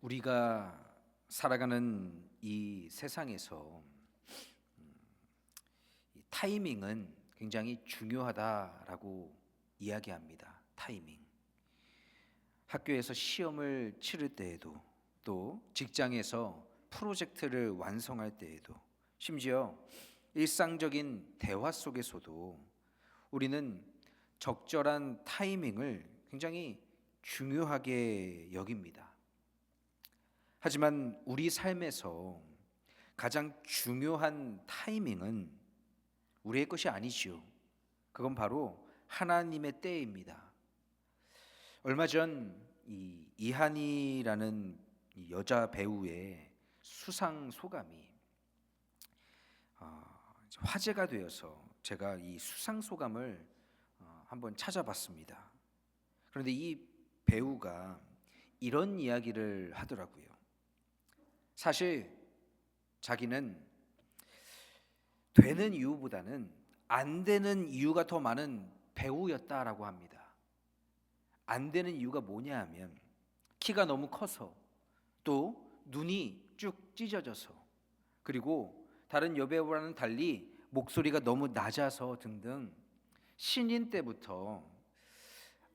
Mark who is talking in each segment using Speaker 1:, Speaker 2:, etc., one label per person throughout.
Speaker 1: 우리가 살아가는 이 세상에서 이 타이밍은 굉장히 중요하다라고 이야기합니다. 타이밍. 학교에서 시험을 치를 때에도, 또 직장에서 프로젝트를 완성할 때에도, 심지어 일상적인 대화 속에서도 우리는 적절한 타이밍을 굉장히 중요하게 여깁니다. 하지만 우리 삶에서 가장 중요한 타이밍은 우리의 것이 아니지요. 그건 바로 하나님의 때입니다. 얼마 전 이한이라는 이 여자 배우의 수상 소감이 화제가 되어서 제가 이 수상 소감을 한번 찾아봤습니다. 그런데 이 배우가 이런 이야기를 하더라고요. 사실 자기는 되는 이유보다는 안 되는 이유가 더 많은 배우였다라고 합니다. 안 되는 이유가 뭐냐 하면 키가 너무 커서, 또 눈이 쭉 찢어져서, 그리고 다른 여배우와는 달리 목소리가 너무 낮아서 등등 신인 때부터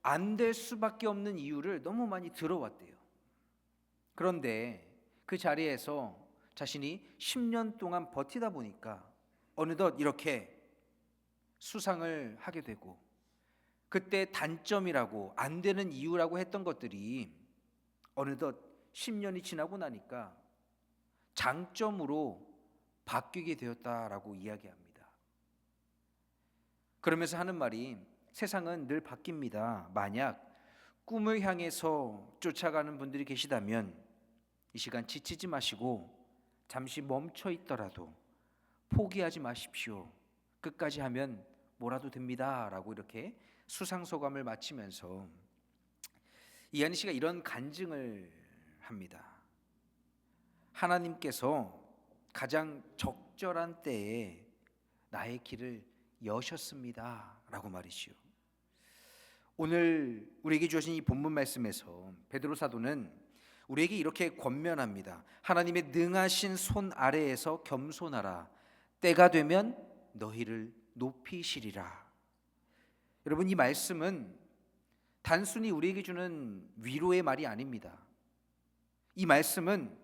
Speaker 1: 안 될 수밖에 없는 이유를 너무 많이 들어왔대요. 그런데 그 자리에서 자신이 10년 동안 버티다 보니까 어느덧 이렇게 수상을 하게 되고, 그때 단점이라고 안 되는 이유라고 했던 것들이 어느덧 10년이 지나고 나니까 장점으로 바뀌게 되었다라고 이야기합니다. 그러면서 하는 말이, 세상은 늘 바뀝니다. 만약 꿈을 향해서 쫓아가는 분들이 계시다면 이 시간 지치지 마시고 잠시 멈춰 있더라도 포기하지 마십시오. 끝까지 하면 뭐라도 됩니다. 라고 이렇게 수상소감을 마치면서 이한희 씨가 이런 간증을 합니다. 하나님께서 가장 적절한 때에 나의 길을 여셨습니다. 라고 말이시오. 오늘 우리에게 주어진 이 본문 말씀에서 베드로 사도는 우리에게 이렇게 권면합니다. 하나님의 능하신 손 아래에서 겸손하라. 때가 되면 너희를 높이시리라. 여러분, 이 말씀은 단순히 우리에게 주는 위로의 말이 아닙니다. 이 말씀은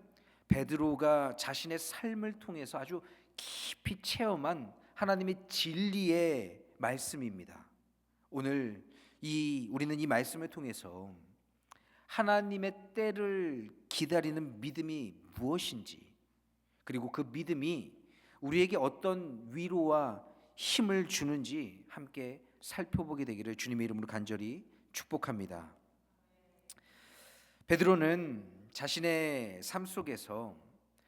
Speaker 1: 베드로가 자신의 삶을 통해서 아주 깊이 체험한 하나님의 진리의 말씀입니다. 오늘 우리는 이 말씀을 통해서 하나님의 때를 기다리는 믿음이 무엇인지, 그리고 그 믿음이 우리에게 어떤 위로와 힘을 주는지 함께 살펴보게 되기를 주님의 이름으로 간절히 축복합니다. 베드로는 자신의 삶 속에서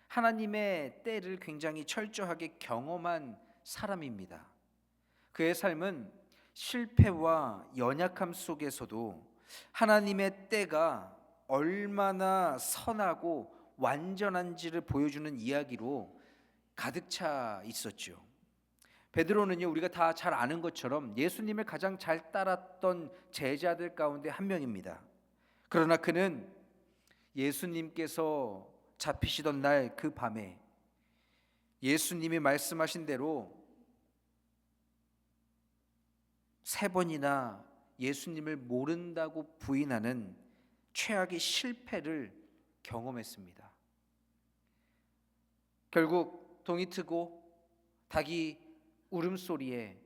Speaker 1: 하나님의 때를 굉장히 철저하게 경험한 사람입니다. 그의 삶은 실패와 연약함 속에서도 하나님의 때가 얼마나 선하고 완전한지를 보여주는 이야기로 가득 차 있었죠. 베드로는요, 우리가 다 잘 아는 것처럼 예수님을 가장 잘 따랐던 제자들 가운데 한 명입니다. 그러나 그는 예수님께서 잡히시던 날 그 밤에 예수님이 말씀하신 대로 3번이나 예수님을 모른다고 부인하는 최악의 실패를 경험했습니다. 결국 동이 트고 닭이 울음소리에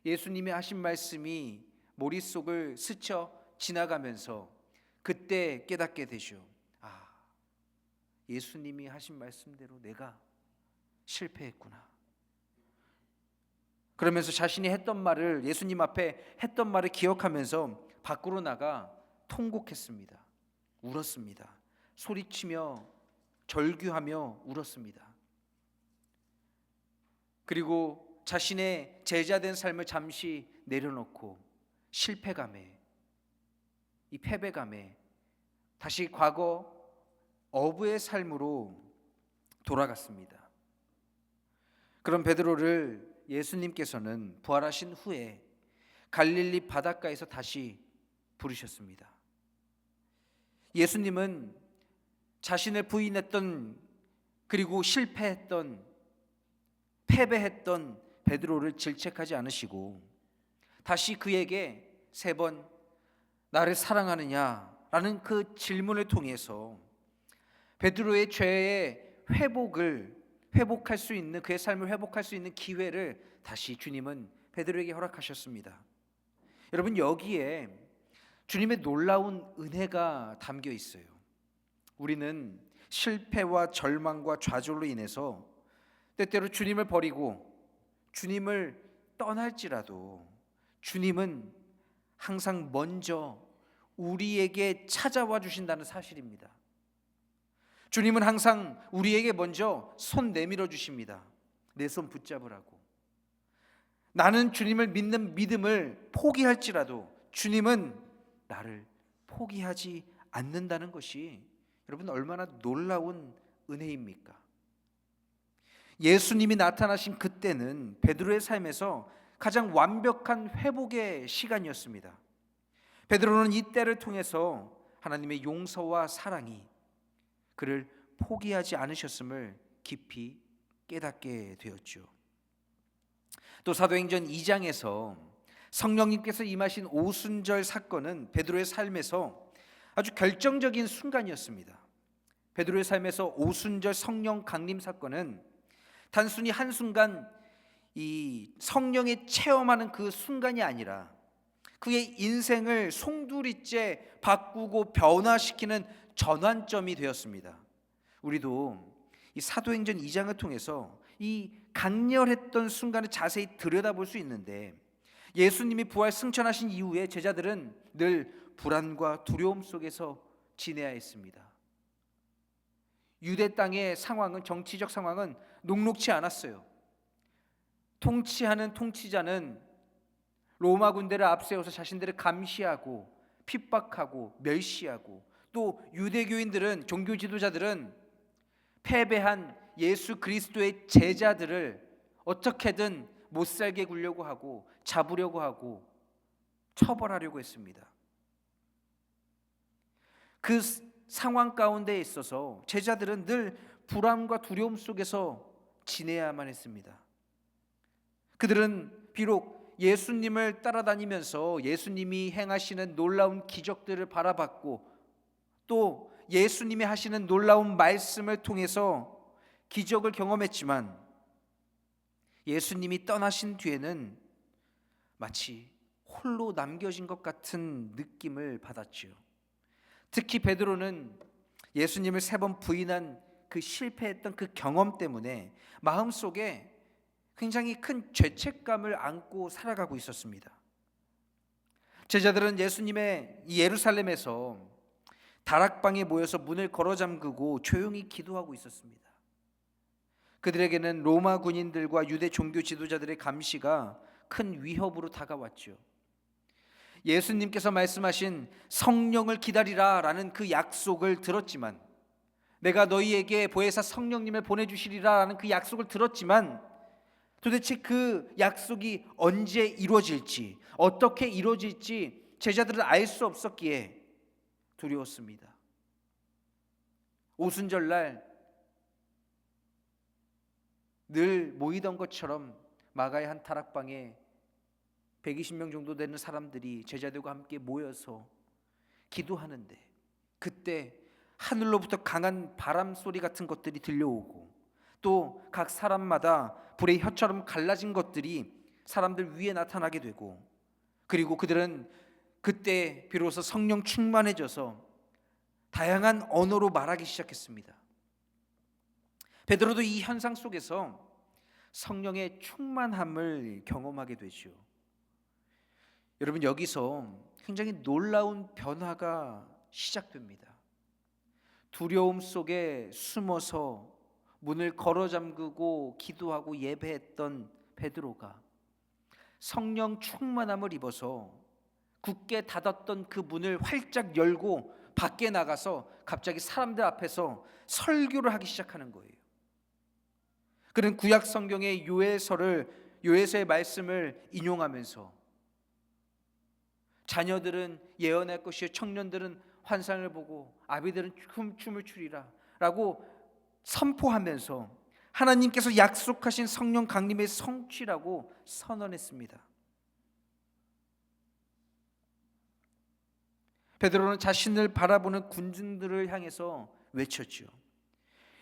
Speaker 1: 예수님이 하신 말씀이 머릿속을 스쳐 지나가면서 그때 깨닫게 되죠. 예수님이 하신 말씀대로 내가 실패했구나. 그러면서 자신이 했던 말을, 예수님 앞에 했던 말을 기억하면서 밖으로 나가 통곡했습니다. 울었습니다. 소리치며 절규하며 울었습니다. 그리고 자신의 제자된 삶을 잠시 내려놓고 실패감에, 이 패배감에 다시 과거 어부의 삶으로 돌아갔습니다. 그런 베드로를 예수님께서는 부활하신 후에 갈릴리 바닷가에서 다시 부르셨습니다. 예수님은 자신을 부인했던, 그리고 실패했던, 패배했던 베드로를 질책하지 않으시고 다시 그에게 3번 나를 사랑하느냐라는 그 질문을 통해서 베드로의 죄의 회복할 수 있는, 그의 삶을 회복할 수 있는 기회를 다시 주님은 베드로에게 허락하셨습니다. 여러분, 여기에 주님의 놀라운 은혜가 담겨 있어요. 우리는 실패와 절망과 좌절로 인해서 때때로 주님을 버리고 주님을 떠날지라도 주님은 항상 먼저 우리에게 찾아와 주신다는 사실입니다. 주님은 항상 우리에게 먼저 손 내밀어 주십니다. 내 손 붙잡으라고. 나는 주님을 믿는 믿음을 포기할지라도 주님은 나를 포기하지 않는다는 것이 여러분 얼마나 놀라운 은혜입니까? 예수님이 나타나신 그때는 베드로의 삶에서 가장 완벽한 회복의 시간이었습니다. 베드로는 이 때를 통해서 하나님의 용서와 사랑이 그를 포기하지 않으셨음을 깊이 깨닫게 되었죠. 또 사도행전 2장에서 성령님께서 임하신 오순절 사건은 베드로의 삶에서 아주 결정적인 순간이었습니다. 베드로의 삶에서 오순절 성령 강림 사건은 단순히 한순간 이 성령의 체험하는 그 순간이 아니라 그의 인생을 송두리째 바꾸고 변화시키는 전환점이 되었습니다. 우리도 이 사도행전 2장을 통해서 이 강렬했던 순간을 자세히 들여다볼 수 있는데, 예수님이 부활 승천하신 이후에 제자들은 늘 불안과 두려움 속에서 지내야 했습니다. 유대 땅의 상황은, 정치적 상황은 녹록치 않았어요. 통치하는 통치자는 로마 군대를 앞세워서 자신들을 감시하고 핍박하고 멸시하고, 또 유대교인들은, 종교 지도자들은 패배한 예수 그리스도의 제자들을 어떻게든 못살게 굴려고 하고 잡으려고 하고 처벌하려고 했습니다. 그 상황 가운데 있어서 제자들은 늘 불안과 두려움 속에서 지내야만 했습니다. 그들은 비록 예수님을 따라다니면서 예수님이 행하시는 놀라운 기적들을 바라봤고, 또 예수님이 하시는 놀라운 말씀을 통해서 기적을 경험했지만, 예수님이 떠나신 뒤에는 마치 홀로 남겨진 것 같은 느낌을 받았죠. 특히 베드로는 예수님을 3번 부인한 그 실패했던 그 경험 때문에 마음속에 굉장히 큰 죄책감을 안고 살아가고 있었습니다. 제자들은 예수님의 예루살렘에서 다락방에 모여서 문을 걸어 잠그고 조용히 기도하고 있었습니다. 그들에게는 로마 군인들과 유대 종교 지도자들의 감시가 큰 위협으로 다가왔죠. 예수님께서 말씀하신 성령을 기다리라 라는 그 약속을 들었지만, 내가 너희에게 보혜사 성령님을 보내주시리라 라는 그 약속을 들었지만, 도대체 그 약속이 언제 이루어질지, 어떻게 이루어질지 제자들은 알 수 없었기에 두려웠습니다. 오순절날 늘 모이던 것처럼 마가의 한 다락방에 120명 정도 되는 사람들이 제자들과 함께 모여서 기도하는데, 그때 하늘로부터 강한 바람 소리 같은 것들이 들려오고, 또 각 사람마다 불의 혀처럼 갈라진 것들이 사람들 위에 나타나게 되고, 그리고 그들은 그때 비로소 성령 충만해져서 다양한 언어로 말하기 시작했습니다. 베드로도 이 현상 속에서 성령의 충만함을 경험하게 되죠. 여러분, 여기서 굉장히 놀라운 변화가 시작됩니다. 두려움 속에 숨어서 문을 걸어 잠그고 기도하고 예배했던 베드로가 성령 충만함을 입어서 굳게 닫았던 그 문을 활짝 열고 밖에 나가서 갑자기 사람들 앞에서 설교를 하기 시작하는 거예요. 그는 구약 성경의 요에서의 말씀을 인용하면서 자녀들은 예언할 것이요 청년들은 환상을 보고 아비들은 춤을 추리라 라고 선포하면서 하나님께서 약속하신 성령 강림의 성취라고 선언했습니다. 베드로는 자신을 바라보는 군중들을 향해서 외쳤죠.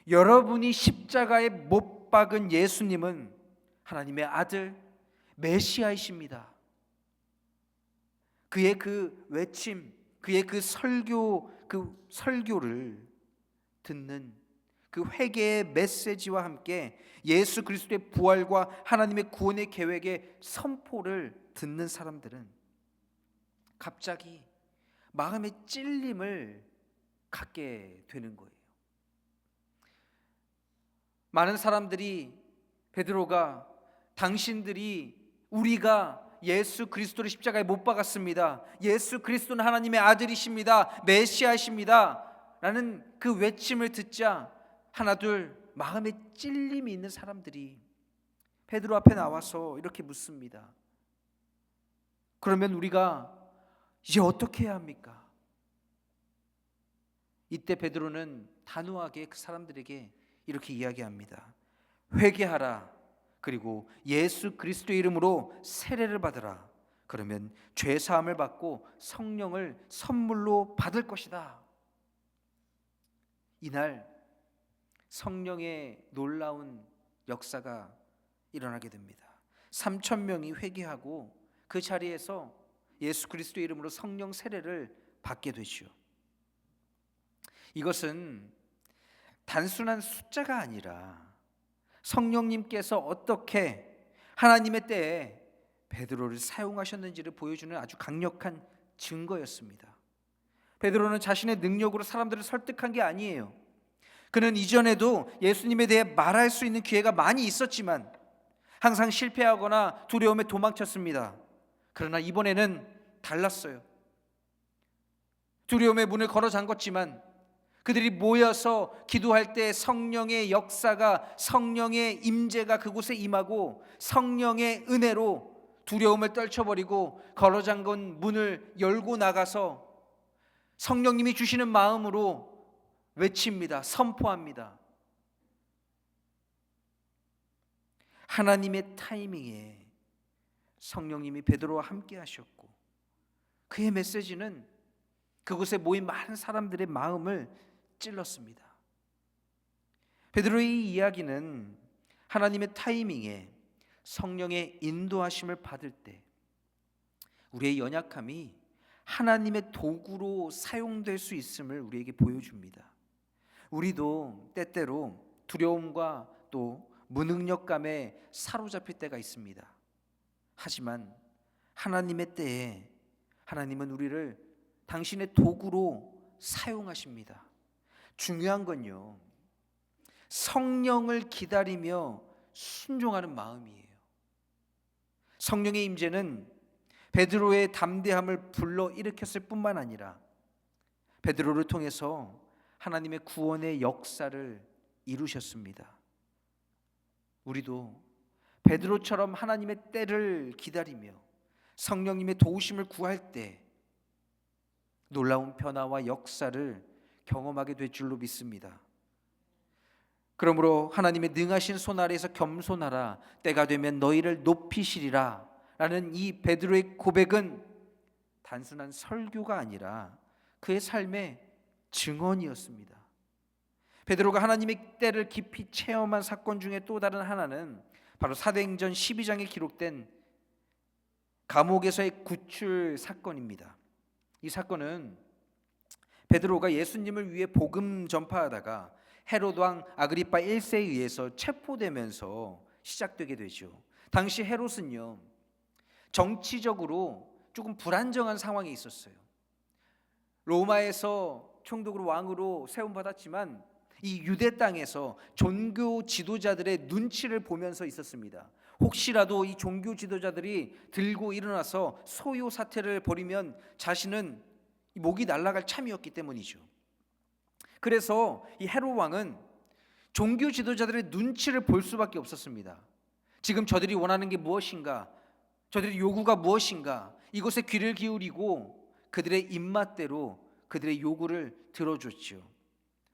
Speaker 1: 여러분이 십자가에 못 박은 예수님은 하나님의 아들 메시아이십니다. 그의 그 외침, 그의 그 설교를 듣는 그 회개의 메시지와 함께 예수 그리스도의 부활과 하나님의 구원의 계획의 선포를 듣는 사람들은 갑자기 마음의 찔림을 갖게 되는 거예요. 많은 사람들이 베드로가 우리가 예수 그리스도를 십자가에 못 박았습니다. 예수 그리스도는 하나님의 아들이십니다. 메시아이십니다. 라는 그 외침을 듣자 하나둘 마음에 찔림이 있는 사람들이 베드로 앞에 나와서 이렇게 묻습니다. 그러면 우리가 이제 어떻게 해야 합니까? 이때 베드로는 단호하게 그 사람들에게 이렇게 이야기합니다. 회개하라. 그리고 예수 그리스도의 이름으로 세례를 받으라. 그러면 죄 사함을 받고 성령을 선물로 받을 것이다. 이날 성령의 놀라운 역사가 일어나게 됩니다. 3,000명이 회개하고 그 자리에서 예수 그리스도의 이름으로 성령 세례를 받게 되죠. 이것은 단순한 숫자가 아니라 성령님께서 어떻게 하나님의 때에 베드로를 사용하셨는지를 보여주는 아주 강력한 증거였습니다. 베드로는 자신의 능력으로 사람들을 설득한 게 아니에요. 그는 이전에도 예수님에 대해 말할 수 있는 기회가 많이 있었지만 항상 실패하거나 두려움에 도망쳤습니다. 그러나 이번에는 달랐어요. 두려움의 문을 걸어 잠궜지만 그들이 모여서 기도할 때 성령의 역사가, 성령의 임재가 그곳에 임하고 성령의 은혜로 두려움을 떨쳐버리고 걸어 잠근 문을 열고 나가서 성령님이 주시는 마음으로 외칩니다. 선포합니다. 하나님의 타이밍에 성령님이 베드로와 함께 하셨고 그의 메시지는 그곳에 모인 많은 사람들의 마음을 찔렀습니다. 베드로의 이야기는 하나님의 타이밍에 성령의 인도하심을 받을 때 우리의 연약함이 하나님의 도구로 사용될 수 있음을 우리에게 보여줍니다. 우리도 때때로 두려움과 또 무능력감에 사로잡힐 때가 있습니다. 하지만 하나님의 때에 하나님은 우리를 당신의 도구로 사용하십니다. 중요한 건요, 성령을 기다리며 순종하는 마음이에요. 성령의 임재는 베드로의 담대함을 불러일으켰을 뿐만 아니라 베드로를 통해서 하나님의 구원의 역사를 이루셨습니다. 우리도 베드로처럼 하나님의 때를 기다리며 성령님의 도우심을 구할 때 놀라운 변화와 역사를 경험하게 될 줄로 믿습니다. 그러므로 하나님의 능하신 손 아래에서 겸손하라. 때가 되면 너희를 높이시리라 라는 이 베드로의 고백은 단순한 설교가 아니라 그의 삶의 증언이었습니다. 베드로가 하나님의 때를 깊이 체험한 사건 중에 또 다른 하나는 바로 사도행전 12장에 기록된 감옥에서의 구출 사건입니다. 이 사건은 베드로가 예수님을 위해 복음 전파하다가 헤롯 왕 아그리파 1세에 의해서 체포되면서 시작되게 되죠. 당시 헤롯은요, 정치적으로 조금 불안정한 상황에 있었어요. 로마에서 총독으로 왕으로 세움받았지만 이 유대 땅에서 종교 지도자들의 눈치를 보면서 있었습니다. 혹시라도 이 종교 지도자들이 들고 일어나서 소요 사태를 벌이면 자신은 목이 날아갈 참이었기 때문이죠. 그래서 이 헤롯 왕은 종교 지도자들의 눈치를 볼 수밖에 없었습니다. 지금 저들이 원하는 게 무엇인가, 저들의 요구가 무엇인가, 이것에 귀를 기울이고 그들의 입맛대로 그들의 요구를 들어줬죠.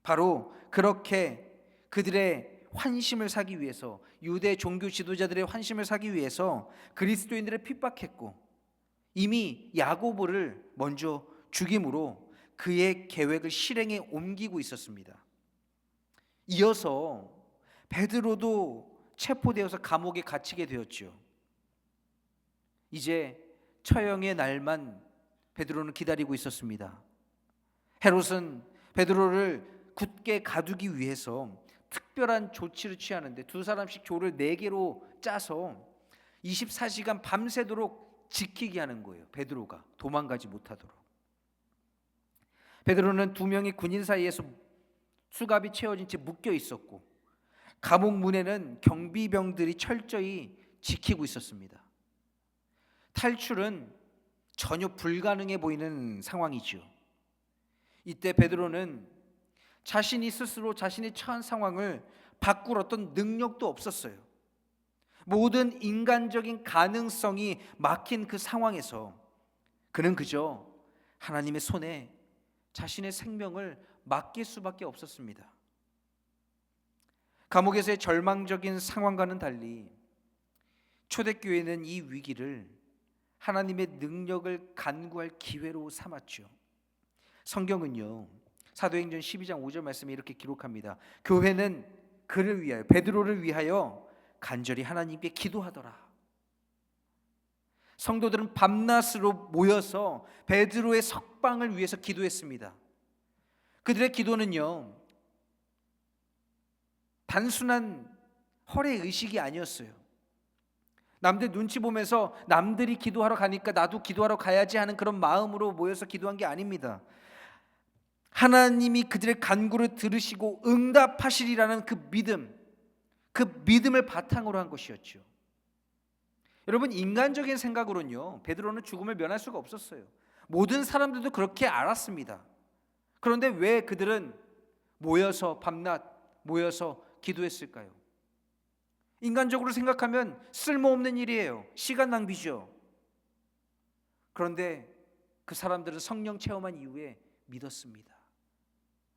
Speaker 1: 바로 그렇게 그들의 환심을 사기 위해서, 유대 종교 지도자들의 환심을 사기 위해서 그리스도인들을 핍박했고, 이미 야고보를 먼저 죽임으로 그의 계획을 실행에 옮기고 있었습니다. 이어서 베드로도 체포되어서 감옥에 갇히게 되었죠. 이제 처형의 날만 베드로는 기다리고 있었습니다. 헤롯은 베드로를 굳게 가두기 위해서 특별한 조치를 취하는데, 두 사람씩 조를 4개로 짜서 24시간 밤새도록 지키게 하는 거예요. 베드로가 도망가지 못하도록. 베드로는 2명의 군인 사이에서 수갑이 채워진 채 묶여 있었고, 감옥 문에는 경비병들이 철저히 지키고 있었습니다. 탈출은 전혀 불가능해 보이는 상황이죠. 이때 베드로는 자신이 스스로 자신의 처한 상황을 바꿀 어떤 능력도 없었어요. 모든 인간적인 가능성이 막힌 그 상황에서 그는 그저 하나님의 손에 자신의 생명을 맡길 수밖에 없었습니다. 감옥에서의 절망적인 상황과는 달리 초대교회는 이 위기를 하나님의 능력을 간구할 기회로 삼았죠. 성경은요, 사도행전 12장 5절 말씀에 이렇게 기록합니다. 교회는 그를 위하여, 베드로를 위하여 간절히 하나님께 기도하더라. 성도들은 밤낮으로 모여서 베드로의 석방을 위해서 기도했습니다. 그들의 기도는요, 단순한 헐의 의식이 아니었어요. 남들 눈치 보면서 남들이 기도하러 가니까 나도 기도하러 가야지 하는 그런 마음으로 모여서 기도한 게 아닙니다. 하나님이 그들의 간구를 들으시고 응답하시리라는 그 믿음을 바탕으로 한 것이었죠. 여러분, 인간적인 생각으로는요, 베드로는 죽음을 면할 수가 없었어요. 모든 사람들도 그렇게 알았습니다. 그런데 왜 그들은 모여서 밤낮 모여서 기도했을까요? 인간적으로 생각하면 쓸모없는 일이에요. 시간 낭비죠. 그런데 그 사람들은 성령 체험한 이후에 믿었습니다.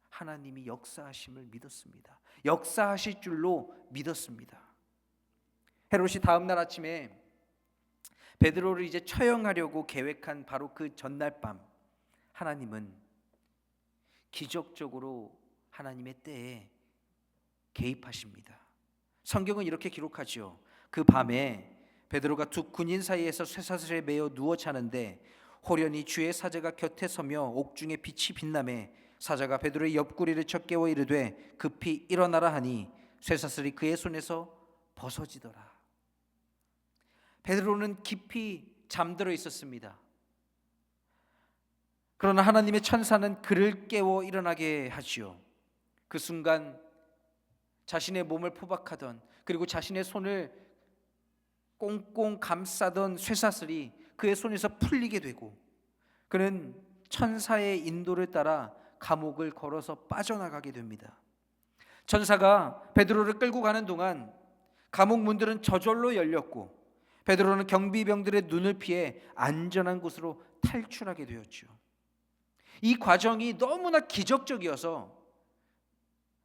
Speaker 1: 하나님이 역사하심을 믿었습니다. 역사하실 줄로 믿었습니다. 헤롯이 다음 날 아침에 베드로를 이제 처형하려고 계획한 바로 그 전날 밤, 하나님은 기적적으로 하나님의 때에 개입하십니다. 성경은 이렇게 기록하죠. 그 밤에 베드로가 2 군인 사이에서 쇠사슬에 매어 누워 자는데 호련히 주의 사자가 곁에 서며 옥중에 빛이 빛나매 사자가 베드로의 옆구리를 쳐 깨워 이르되 급히 일어나라 하니 쇠사슬이 그의 손에서 벗어지더라. 베드로는 깊이 잠들어 있었습니다. 그러나 하나님의 천사는 그를 깨워 일어나게 하지요. 그 순간 자신의 몸을 포박하던, 그리고 자신의 손을 꽁꽁 감싸던 쇠사슬이 그의 손에서 풀리게 되고, 그는 천사의 인도를 따라 감옥을 걸어서 빠져나가게 됩니다. 천사가 베드로를 끌고 가는 동안 감옥 문들은 저절로 열렸고, 베드로는 경비병들의 눈을 피해 안전한 곳으로 탈출하게 되었죠. 이 과정이 너무나 기적적이어서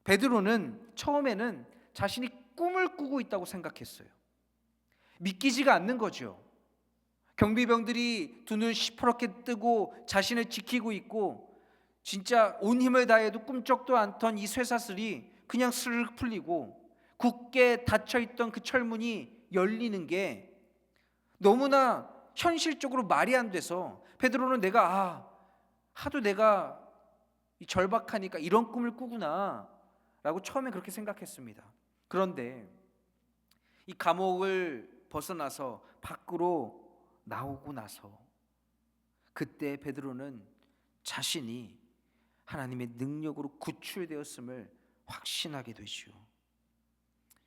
Speaker 1: 베드로는 처음에는 자신이 꿈을 꾸고 있다고 생각했어요. 믿기지가 않는 거죠. 경비병들이 두 눈 시퍼렇게 뜨고 자신을 지키고 있고, 진짜 온 힘을 다해도 꿈쩍도 않던 이 쇠사슬이 그냥 스르륵 풀리고 굳게 닫혀있던 그 철문이 열리는 게 너무나 현실적으로 말이 안 돼서 베드로는 하도 내가 절박하니까 이런 꿈을 꾸구나 라고 처음에 그렇게 생각했습니다. 그런데 이 감옥을 벗어나서 밖으로 나오고 나서 그때 베드로는 자신이 하나님의 능력으로 구출되었음을 확신하게 되죠.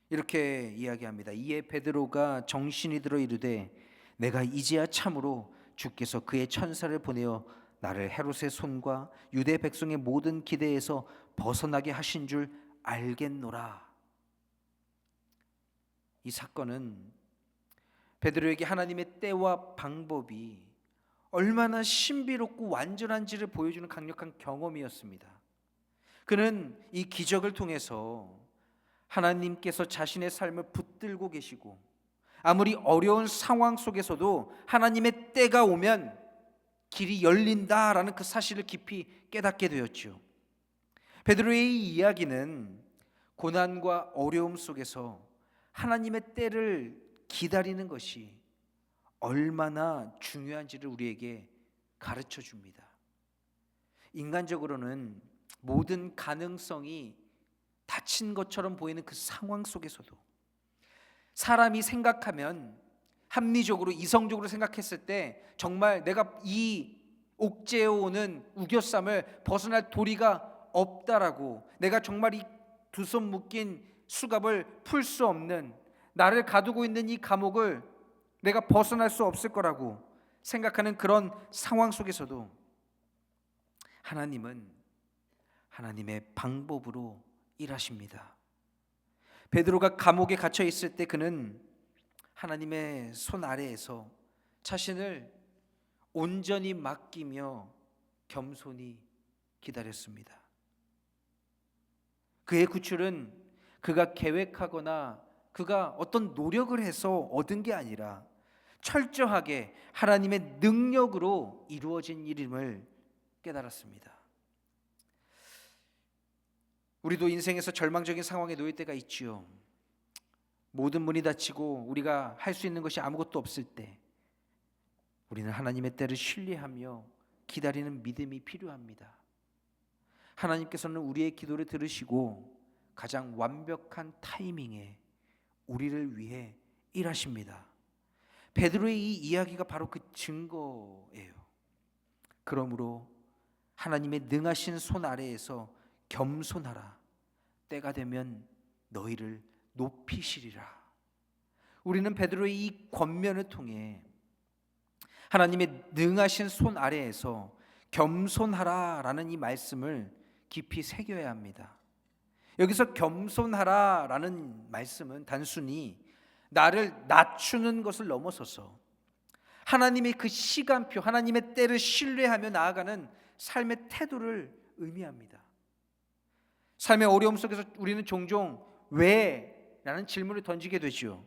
Speaker 1: 이렇게 이야기합니다. 이에 베드로가 정신이 들어 이르되 내가 이제야 참으로 주께서 그의 천사를 보내어 나를 헤롯의 손과 유대 백성의 모든 기대에서 벗어나게 하신 줄 알겠노라. 이 사건은 베드로에게 하나님의 때와 방법이 얼마나 신비롭고 완전한지를 보여주는 강력한 경험이었습니다. 그는 이 기적을 통해서 하나님께서 자신의 삶을 붙들고 계시고 아무리 어려운 상황 속에서도 하나님의 때가 오면 길이 열린다라는 그 사실을 깊이 깨닫게 되었죠. 베드로의 이 이야기는 고난과 어려움 속에서 하나님의 때를 기다리는 것이 얼마나 중요한지를 우리에게 가르쳐 줍니다. 인간적으로는 모든 가능성이 닫힌 것처럼 보이는 그 상황 속에서도 사람이 생각하면 합리적으로 이성적으로 생각했을 때 정말 내가 이 옥죄어 오는 우겨쌈을 벗어날 도리가 없다라고, 내가 정말 이 두 손 묶인 수갑을 풀 수 없는, 나를 가두고 있는 이 감옥을 내가 벗어날 수 없을 거라고 생각하는 그런 상황 속에서도 하나님은 하나님의 방법으로 일하십니다. 베드로가 감옥에 갇혀 있을 때 그는 하나님의 손 아래에서 자신을 온전히 맡기며 겸손히 기다렸습니다. 그의 구출은 그가 계획하거나 그가 어떤 노력을 해서 얻은 게 아니라 철저하게 하나님의 능력으로 이루어진 일임을 깨달았습니다. 우리도 인생에서 절망적인 상황에 놓일 때가 있지요. 모든 문이 닫히고 우리가 할 수 있는 것이 아무것도 없을 때 우리는 하나님의 때를 신뢰하며 기다리는 믿음이 필요합니다. 하나님께서는 우리의 기도를 들으시고 가장 완벽한 타이밍에 우리를 위해 일하십니다. 베드로의 이 이야기가 바로 그 증거예요. 그러므로 하나님의 능하신 손 아래에서 겸손하라. 때가 되면 너희를 높이시리라. 우리는 베드로의 이 권면을 통해 하나님의 능하신 손 아래에서 겸손하라라는 이 말씀을 깊이 새겨야 합니다. 여기서 겸손하라라는 말씀은 단순히 나를 낮추는 것을 넘어서서 하나님의 그 시간표, 하나님의 때를 신뢰하며 나아가는 삶의 태도를 의미합니다. 삶의 어려움 속에서 우리는 종종 왜? 라는 질문을 던지게 되죠.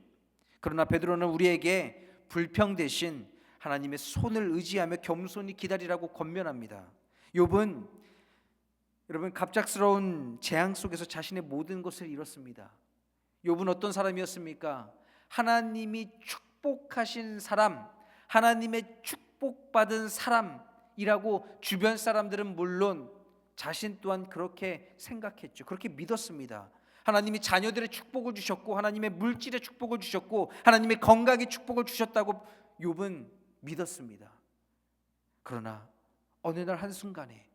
Speaker 1: 그러나 베드로는 우리에게 불평 대신 하나님의 손을 의지하며 겸손히 기다리라고 권면합니다. 욥은 여러분 갑작스러운 재앙 속에서 자신의 모든 것을 잃었습니다. 욥은 어떤 사람이었습니까? 하나님이 축복하신 사람, 하나님의 축복받은 사람이라고 주변 사람들은 물론 자신 또한 그렇게 생각했죠. 그렇게 믿었습니다. 하나님이 자녀들의 축복을 주셨고 하나님의 물질의 축복을 주셨고 하나님의 건강의 축복을 주셨다고 욥은 믿었습니다. 그러나 어느 날 한순간에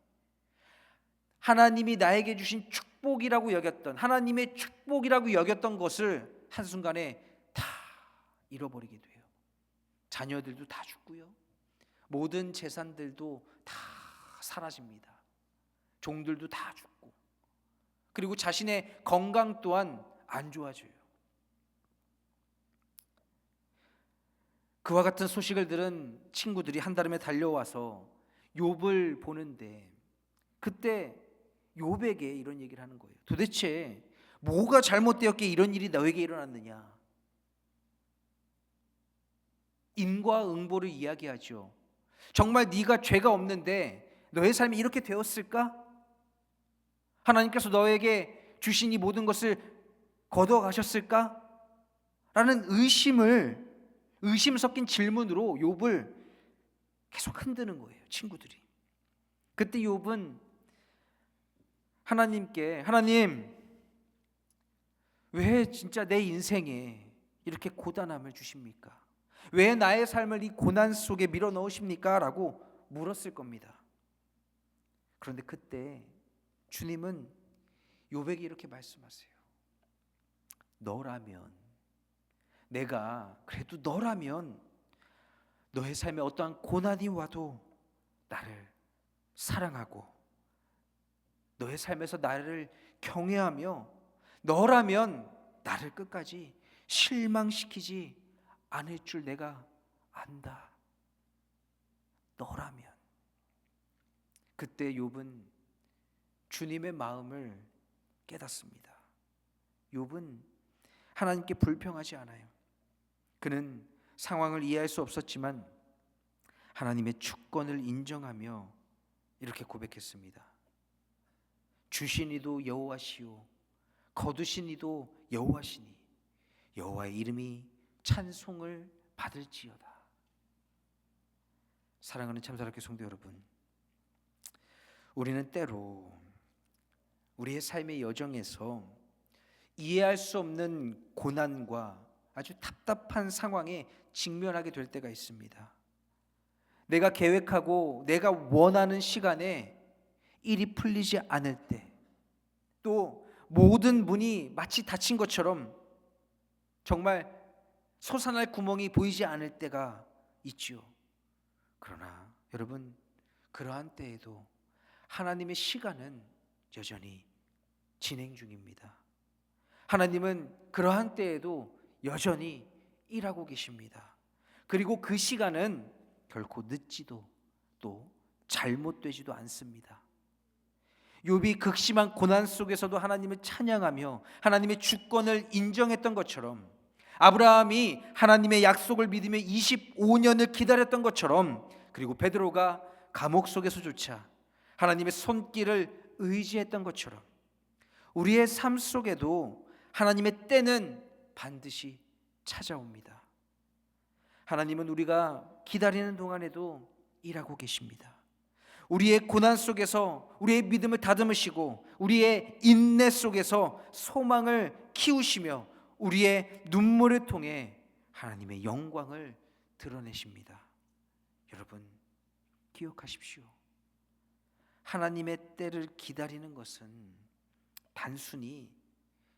Speaker 1: 하나님이 나에게 주신 축복이라고 여겼던, 하나님의 축복이라고 여겼던 것을 한순간에 다 잃어버리게 돼요. 자녀들도 다 죽고요, 모든 재산들도 다 사라집니다. 종들도 다 죽고, 그리고 자신의 건강 또한 안 좋아져요. 그와 같은 소식을 들은 친구들이 한달음에 달려와서 욥을 보는데 그때 욥에게 이런 얘기를 하는 거예요. 도대체 뭐가 잘못되었기에 이런 일이 너에게 일어났느냐? 인과응보를 이야기하죠. 정말 네가 죄가 없는데 너의 삶이 이렇게 되었을까? 하나님께서 너에게 주신 이 모든 것을 거둬가셨을까? 라는 의심 섞인 질문으로 욥을 계속 흔드는 거예요, 친구들이. 그때 욥은 하나님께, 하나님, 왜 진짜 내 인생에 이렇게 고단함을 주십니까? 왜 나의 삶을 이 고난 속에 밀어 넣으십니까? 라고 물었을 겁니다. 그런데 그때 주님은 욥에게 이렇게 말씀하세요. 너라면, 내가 그래도 너라면 너의 삶에 어떠한 고난이 와도 나를 사랑하고 너의 삶에서 나를 경외하며 너라면 나를 끝까지 실망시키지 않을 줄 내가 안다. 너라면. 그때 욥은 주님의 마음을 깨닫습니다. 욥은 하나님께 불평하지 않아요. 그는 상황을 이해할 수 없었지만 하나님의 주권을 인정하며 이렇게 고백했습니다. 주신 이도 여호와시오 거두신 이도 여호와시니 여호와의 이름이 찬송을 받을지어다. 사랑하는 참사랑교회 성도 여러분, 우리는 때로 우리의 삶의 여정에서 이해할 수 없는 고난과 아주 답답한 상황에 직면하게 될 때가 있습니다. 내가 계획하고 내가 원하는 시간에 일이 풀리지 않을 때, 또 모든 문이 마치 닫힌 것처럼 정말 솟아날 구멍이 보이지 않을 때가 있지요. 그러나 여러분, 그러한 때에도 하나님의 시간은 여전히 진행 중입니다. 하나님은 그러한 때에도 여전히 일하고 계십니다. 그리고 그 시간은 결코 늦지도 또 잘못되지도 않습니다. 욥이 극심한 고난 속에서도 하나님을 찬양하며 하나님의 주권을 인정했던 것처럼, 아브라함이 하나님의 약속을 믿으며 25년을 기다렸던 것처럼, 그리고 베드로가 감옥 속에서조차 하나님의 손길을 의지했던 것처럼 우리의 삶 속에도 하나님의 때는 반드시 찾아옵니다. 하나님은 우리가 기다리는 동안에도 일하고 계십니다. 우리의 고난 속에서 우리의 믿음을 다듬으시고 우리의 인내 속에서 소망을 키우시며 우리의 눈물을 통해 하나님의 영광을 드러내십니다. 여러분, 기억하십시오. 하나님의 때를 기다리는 것은 단순히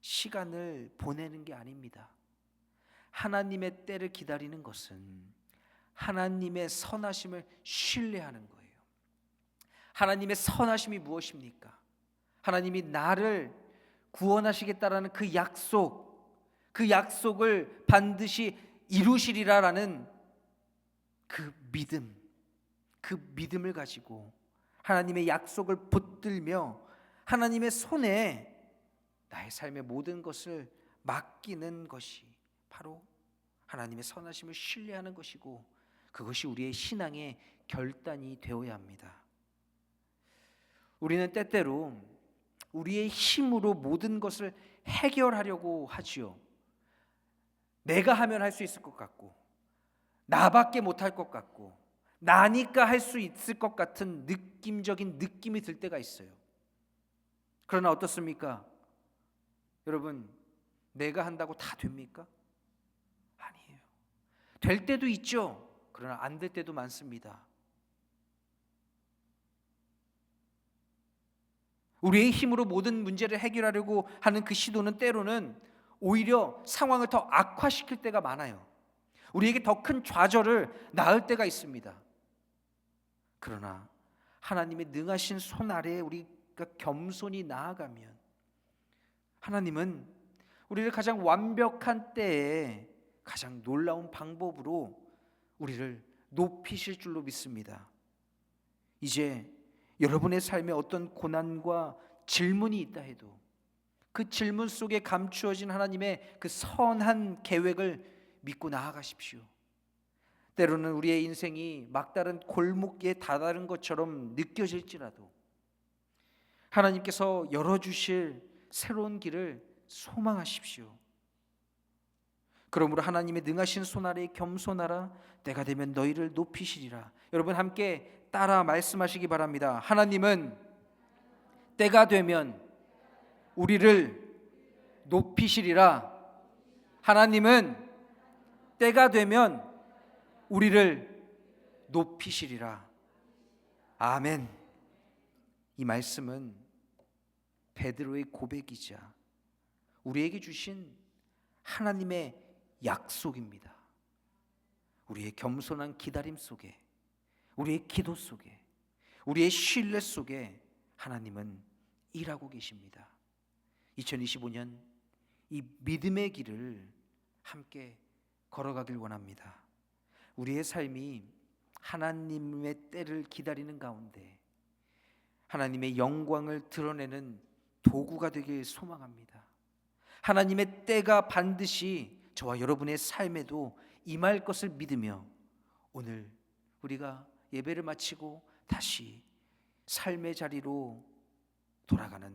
Speaker 1: 시간을 보내는 게 아닙니다. 하나님의 때를 기다리는 것은 하나님의 선하심을 신뢰하는 거예요. 하나님의 선하심이 무엇입니까? 하나님이 나를 구원하시겠다라는 그 약속을 반드시 이루시리라라는 그 믿음을 가지고 하나님의 약속을 붙들며 하나님의 손에 나의 삶의 모든 것을 맡기는 것이 바로 하나님의 선하심을 신뢰하는 것이고, 그것이 우리의 신앙의 결단이 되어야 합니다. 우리는 때때로 우리의 힘으로 모든 것을 해결하려고 하지요. 내가 하면 할 수 있을 것 같고, 나밖에 못할 것 같고, 나니까 할 수 있을 것 같은 느낌적인 느낌이 들 때가 있어요. 그러나 어떻습니까? 여러분, 내가 한다고 다 됩니까? 아니에요. 될 때도 있죠. 그러나 안 될 때도 많습니다. 우리의 힘으로 모든 문제를 해결하려고 하는 그 시도는 때로는 오히려 상황을 더 악화시킬 때가 많아요. 우리에게 더 큰 좌절을 낳을 때가 있습니다. 그러나 하나님의 능하신 손 아래에 우리가 겸손히 나아가면 하나님은 우리를 가장 완벽한 때에 가장 놀라운 방법으로 우리를 높이실 줄로 믿습니다. 이제 여러분의 삶에 어떤 고난과 질문이 있다 해도 그 질문 속에 감추어진 하나님의 그 선한 계획을 믿고 나아가십시오. 때로는 우리의 인생이 막다른 골목에 다다른 것처럼 느껴질지라도 하나님께서 열어주실 새로운 길을 소망하십시오. 그러므로 하나님의 능하신 손 아래에 겸손하라. 때가 되면 너희를 높이시리라. 여러분 함께 따라 말씀하시기 바랍니다. 하나님은 때가 되면 우리를 높이시리라. 하나님은 때가 되면 우리를 높이시리라. 아멘. 이 말씀은 베드로의 고백이자 우리에게 주신 하나님의 약속입니다. 우리의 겸손한 기다림 속에, 우리의 기도 속에, 우리의 신뢰 속에 하나님은 일하고 계십니다. 2025년 이 믿음의 길을 함께 걸어가길 원합니다. 우리의 삶이 하나님의 때를 기다리는 가운데 하나님의 영광을 드러내는 도구가 되길 소망합니다. 하나님의 때가 반드시 저와 여러분의 삶에도 임할 것을 믿으며 오늘 우리가 예배를 마치고 다시 삶의 자리로 돌아가는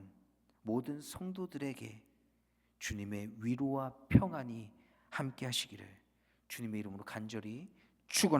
Speaker 1: 모든 성도들에게 주님의 위로와 평안이 함께 하시기를 주님의 이름으로 간절히 축원합니다.